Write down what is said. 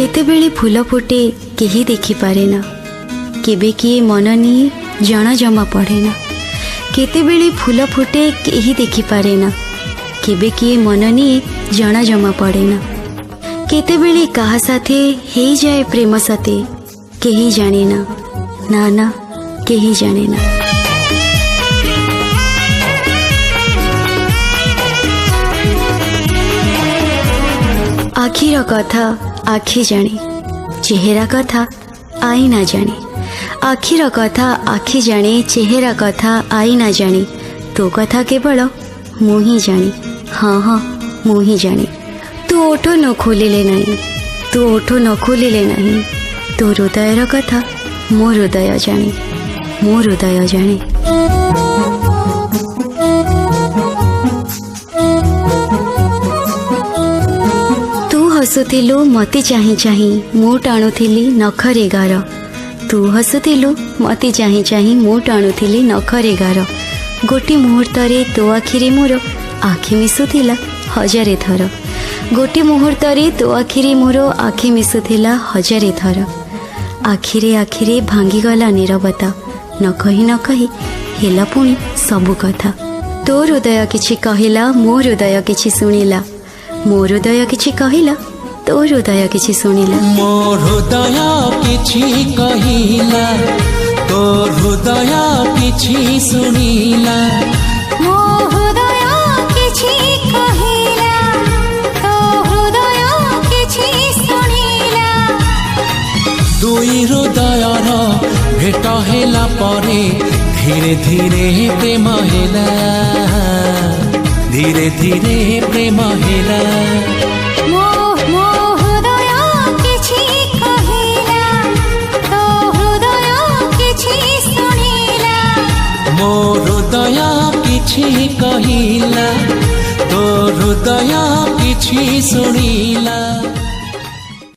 केतेबेले फूल फुटे केही देखि पारेना, केबे किए मन निये जन जमा पड़ेना। केतेबेले फूल फुटे केही देखि पारेना, केबे किए मन निये जन जमा पड़ेना। केतेबेले काहा साथे हेई जाए प्रेम सते केही जानेना, ना ना केही जानेना। आखिर कथा आखि जाने, चेहरा कथा आई ना जाने। आखिर कथा आखि जाने, चेहरा कथा आई ना जाने। तो कथा केवल मु ही जाने, हाँ हाँ मु ही जाने। तू ओठ न खोलिले नहीं, तू ओठ न खोलिले नहीं। तो हृदयर कथा मो हृदय जाने, मो हृदय जाने। हसुथिलु मते चाही चाही मु टाणुथिली नखरे गार। तू हसुथिलु मते चाही चाही मु टाणुथिली नखरे गार। गोटे मुहूर्त रे तो आखिरे मोर आखि मिशुथिला हजारे थर। गोटे मुहूर्त रे तो आखिरे मोर आखि मिशुथिला हजारे थर। आखिरे आखिरे भांगीगला नीरवता, न कही हेला पुणी सबु कथा। तो हृदय किछि कहिला, मो हृदय किछि सुनिला। मो हृदय किछि कहिला, तो हृदय किछि सुनिला। मो हृदय किछि कहिला, तो हृदय किछि सुनिला। मो हृदय किछि कहिला, तो हृदय किछि सुनिला। दुई हृदयर भेट हेला परे धीरे धीरे प्रेम हेला, धीरे धीरे प्रेम हेला। मो हृदय किछि कहिला, तो हृदय किछि सुनिला। मो हृदय किछि कहिला, तो हृदय किछि सुनिला।